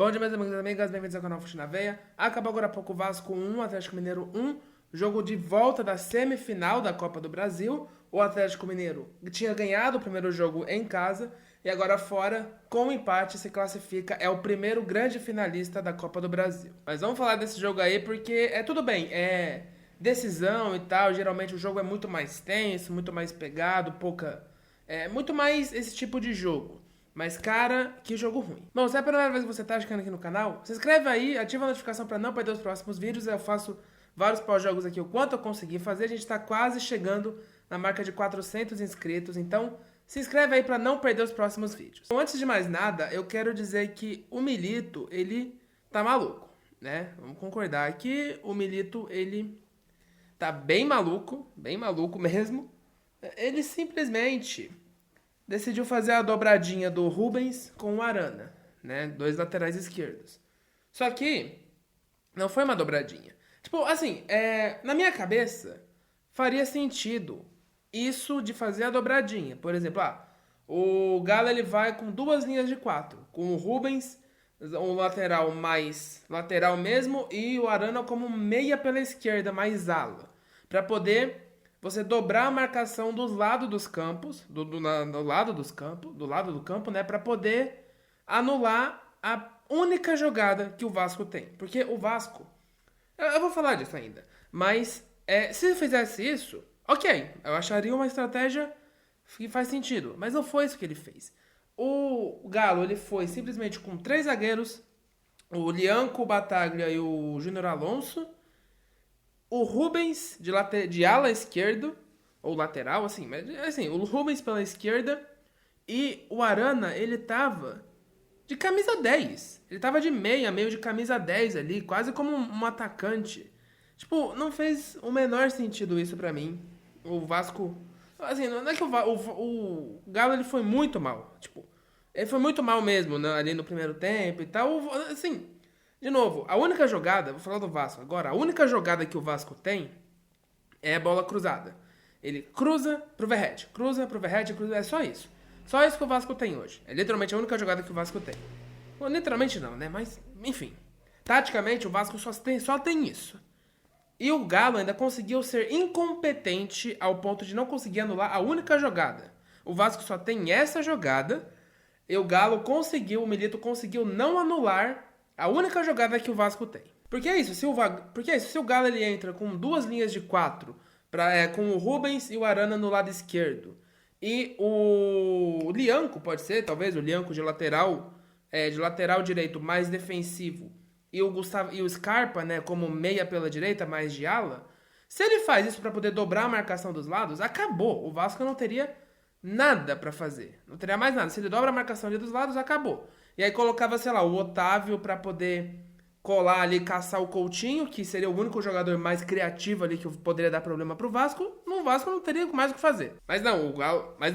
Bom dia, meus amigos e amigas, bem-vindos ao canal Fute na Veia. Acabou agora há pouco o Vasco 1, Atlético Mineiro 1, jogo de volta da semifinal da Copa do Brasil. O Atlético Mineiro tinha ganhado o primeiro jogo em casa e agora fora, com o empate, se classifica, é o primeiro grande finalista da Copa do Brasil. Mas vamos falar desse jogo aí porque tudo bem, é decisão e tal, geralmente o jogo é muito mais tenso, muito mais pegado, muito mais esse tipo de jogo. Mas, cara, que jogo ruim. Bom, se é a primeira vez que você tá chegando aqui no canal, se inscreve aí, ativa a notificação pra não perder os próximos vídeos. Eu faço vários pós-jogos aqui o quanto eu conseguir fazer. A gente tá quase chegando na marca de 400 inscritos, então se inscreve aí pra não perder os próximos vídeos. Então, antes de mais nada, eu quero dizer que o Milito, ele tá maluco, né? Vamos concordar que o Milito, ele tá bem maluco mesmo. Ele simplesmente decidiu fazer a dobradinha do Rubens com o Arana, né? Dois laterais esquerdos. Só que não foi uma dobradinha. Tipo, assim, na minha cabeça faria sentido isso de fazer a dobradinha. Por exemplo, o Galo ele vai com duas linhas de 4, com o Rubens, o lateral mais lateral mesmo, e o Arana como meia pela esquerda, mais ala, para poder você dobrar a marcação dos lados dos campos, do lado do campo, né, para poder anular a única jogada que o Vasco tem. Porque o Vasco, eu vou falar disso ainda, mas se fizesse isso, ok, eu acharia uma estratégia que faz sentido, mas não foi isso que ele fez. O Galo, ele foi simplesmente com 3 zagueiros, o Lianco, o Bataglia e o Júnior Alonso, o Rubens de ala esquerdo, ou lateral, assim, mas assim, o Rubens pela esquerda, e o Arana, ele tava de camisa 10. Ele tava de meia, meio de camisa 10 ali, quase como um atacante. Tipo, não fez o menor sentido isso pra mim. O Vasco, assim, não é que o Galo ele foi muito mal, tipo, ele foi muito mal mesmo, né, ali no primeiro tempo e tal, assim. De novo, a única jogada, vou falar do Vasco agora, a única jogada que o Vasco tem é a bola cruzada. Ele cruza pro Verratti, cruza, é só isso. Só isso que o Vasco tem hoje. É literalmente a única jogada que o Vasco tem. Bom, literalmente não, né? Mas, enfim. Taticamente, o Vasco só tem isso. E o Galo ainda conseguiu ser incompetente ao ponto de não conseguir anular a única jogada. O Vasco só tem essa jogada e o Galo conseguiu, o Milito conseguiu não anular a única jogada que o Vasco tem. Porque é isso, se o Galo ele entra com duas linhas de 4, com o Rubens e o Arana no lado esquerdo, e o Lianco, pode ser, talvez, o Lianco de lateral direito mais defensivo, e o Scarpa, né, como meia pela direita, mais de ala, se ele faz isso para poder dobrar a marcação dos lados, acabou. O Vasco não teria nada para fazer. Não teria mais nada. Se ele dobra a marcação ali dos lados, acabou. E aí colocava, sei lá, o Otávio pra poder colar ali, caçar o Coutinho, que seria o único jogador mais criativo ali que poderia dar problema pro Vasco. No Vasco não teria mais o que fazer. Mas não,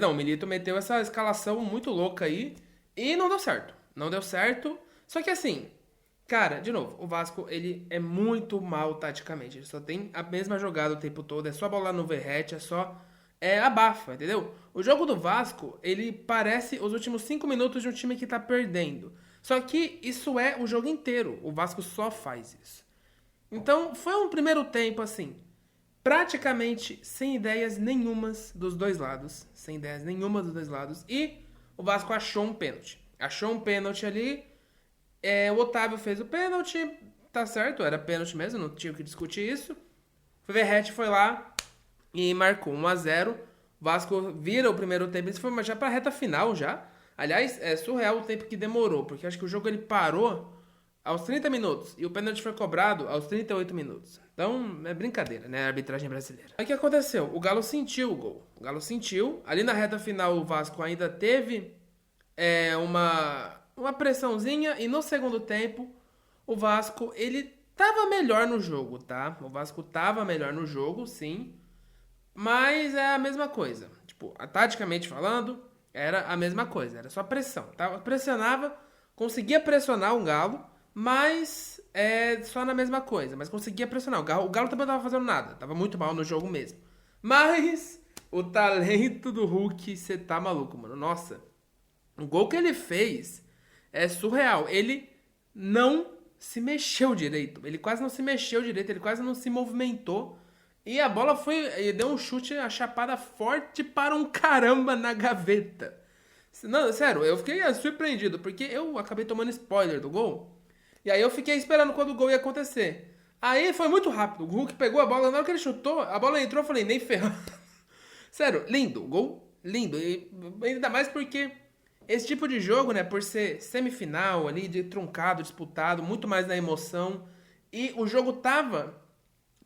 o Milito meteu essa escalação muito louca aí e não deu certo. Não deu certo. Só que assim, cara, de novo, o Vasco, ele é muito mal taticamente. Ele só tem a mesma jogada o tempo todo, é só bola no Verratti, abafa, entendeu? O jogo do Vasco, ele parece os últimos 5 minutos de um time que tá perdendo. Só que isso é o jogo inteiro. O Vasco só faz isso. Então, foi um primeiro tempo, assim, praticamente sem ideias nenhumas dos dois lados. Sem ideias nenhuma dos dois lados. E o Vasco achou um pênalti. Achou um pênalti ali. O Otávio fez o pênalti. Tá certo, era pênalti mesmo, não tinha que discutir isso. O Verratti foi lá e marcou 1-0. O Vasco vira o primeiro tempo. Isso foi já pra reta final já. Aliás, é surreal o tempo que demorou, porque acho que o jogo ele parou aos 30 minutos e o pênalti foi cobrado aos 38 minutos. Então, é brincadeira, né? A arbitragem brasileira. Aí o que aconteceu? O Galo sentiu o gol. O Galo sentiu. Ali na reta final o Vasco ainda teve uma pressãozinha e no segundo tempo o Vasco, ele tava melhor no jogo, tá? O Vasco tava melhor no jogo, sim. Mas é a mesma coisa. Tipo, taticamente falando, era a mesma coisa. Era só pressão. Tá? Pressionava, conseguia pressionar o Galo, mas só na mesma coisa. Mas conseguia pressionar. O Galo também não tava fazendo nada. Tava muito mal no jogo mesmo. Mas o talento do Hulk, você tá maluco, mano. Nossa. O gol que ele fez é surreal. Ele não se mexeu direito. Ele quase não se mexeu direito, ele quase não se movimentou. E a bola foi. Ele deu um chute, a chapada forte para um caramba na gaveta. Não, sério, eu fiquei surpreendido, porque eu acabei tomando spoiler do gol. E aí eu fiquei esperando quando o gol ia acontecer. Aí foi muito rápido. O Hulk pegou a bola, na hora que ele chutou, a bola entrou, eu falei, nem ferrando. Sério, lindo, gol lindo. E ainda mais porque esse tipo de jogo, né, por ser semifinal ali, de truncado, disputado, muito mais na emoção. E o jogo tava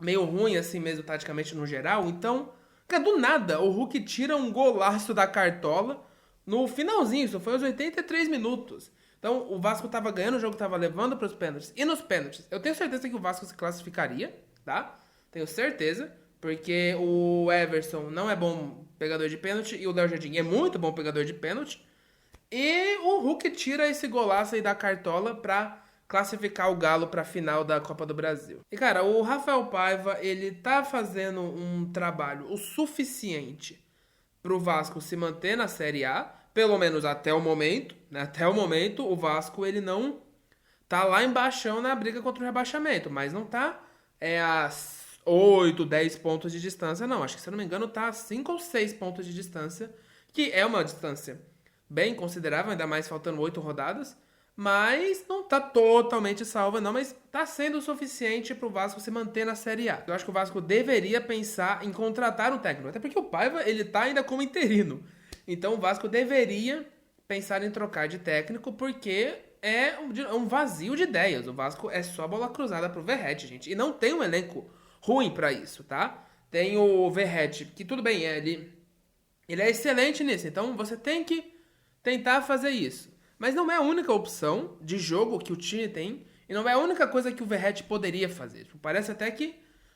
meio ruim assim mesmo, taticamente no geral. Então, cara, do nada, o Hulk tira um golaço da cartola no finalzinho, isso foi aos 83 minutos. Então, o Vasco tava ganhando, o jogo tava levando para os pênaltis. E nos pênaltis, eu tenho certeza que o Vasco se classificaria, tá? Tenho certeza, porque o Everson não é bom pegador de pênalti e o Léo Jardim é muito bom pegador de pênalti. E o Hulk tira esse golaço aí da cartola pra classificar o Galo pra final da Copa do Brasil. E cara, o Rafael Paiva, ele tá fazendo um trabalho o suficiente pro Vasco se manter na Série A, pelo menos até o momento, né? Até o momento, o Vasco, ele não tá lá embaixo na briga contra o rebaixamento, mas não tá a 8, 10 pontos de distância, não. Acho que, se eu não me engano, tá a 5 ou 6 pontos de distância, que é uma distância bem considerável, ainda mais faltando 8 rodadas, mas não tá totalmente salva não, mas tá sendo o suficiente pro Vasco se manter na Série A. Eu acho que o Vasco deveria pensar em contratar um técnico, até porque o Paiva, ele tá ainda como interino. Então o Vasco deveria pensar em trocar de técnico, porque é um vazio de ideias. O Vasco é só bola cruzada pro Verratti, gente, e não tem um elenco ruim pra isso, tá? Tem o Verratti, que tudo bem, ele é excelente nisso, então você tem que tentar fazer isso. Mas não é a única opção de jogo que o time tem e não é a única coisa que o Verratti poderia fazer. Parece até que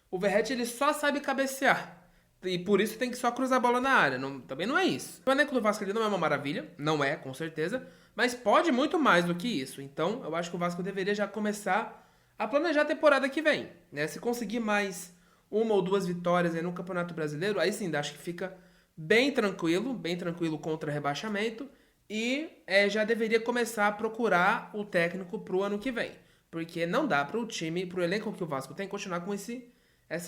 o Verratti, ele só sabe cabecear. E por isso tem que só cruzar a bola na área. Não, também não é isso. O elenco do Vasco, ele não é uma maravilha. Não é, com certeza. Mas pode muito mais do que isso. Então, eu acho que o Vasco deveria já começar a planejar a temporada que vem, né? Se conseguir mais uma ou duas vitórias aí no Campeonato Brasileiro, aí sim, acho que fica bem tranquilo contra rebaixamento. E já deveria começar a procurar o técnico pro ano que vem. Porque não dá pro time, pro elenco que o Vasco tem, continuar com esse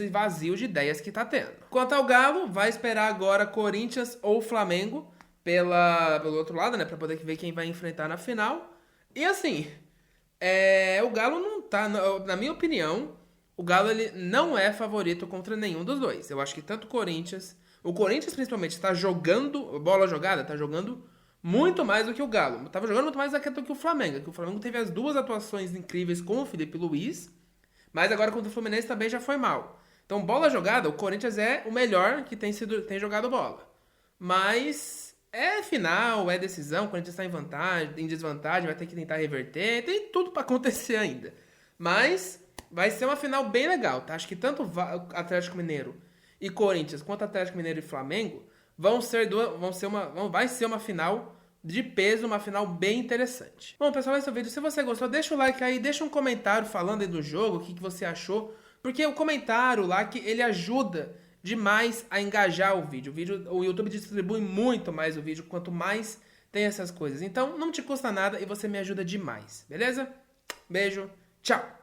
vazio de ideias que tá tendo. Quanto ao Galo, vai esperar agora Corinthians ou Flamengo pelo outro lado, né? Pra poder ver quem vai enfrentar na final. E assim, o Galo não tá, na minha opinião, o Galo, ele não é favorito contra nenhum dos dois. Eu acho que tanto o Corinthians principalmente tá jogando, bola jogada, tá jogando muito mais do que o Galo. Tava jogando muito mais do que o Flamengo. Que o Flamengo teve as duas atuações incríveis com o Felipe Luiz, mas agora contra o Fluminense também já foi mal. Então, bola jogada, o Corinthians é o melhor que tem jogado bola. Mas é final, é decisão, o Corinthians tá em desvantagem, vai ter que tentar reverter, tem tudo pra acontecer ainda. Mas vai ser uma final bem legal, tá? Acho que tanto Atlético Mineiro e Corinthians, quanto Atlético Mineiro e Flamengo, vai ser uma final de peso, uma final bem interessante. Bom, pessoal, esse é o vídeo. Se você gostou, deixa o like aí, deixa um comentário falando aí do jogo, o que você achou, porque o comentário lá, que ele ajuda demais a engajar o vídeo. O YouTube distribui muito mais o vídeo, quanto mais tem essas coisas. Então, não te custa nada e você me ajuda demais, beleza? Beijo, tchau!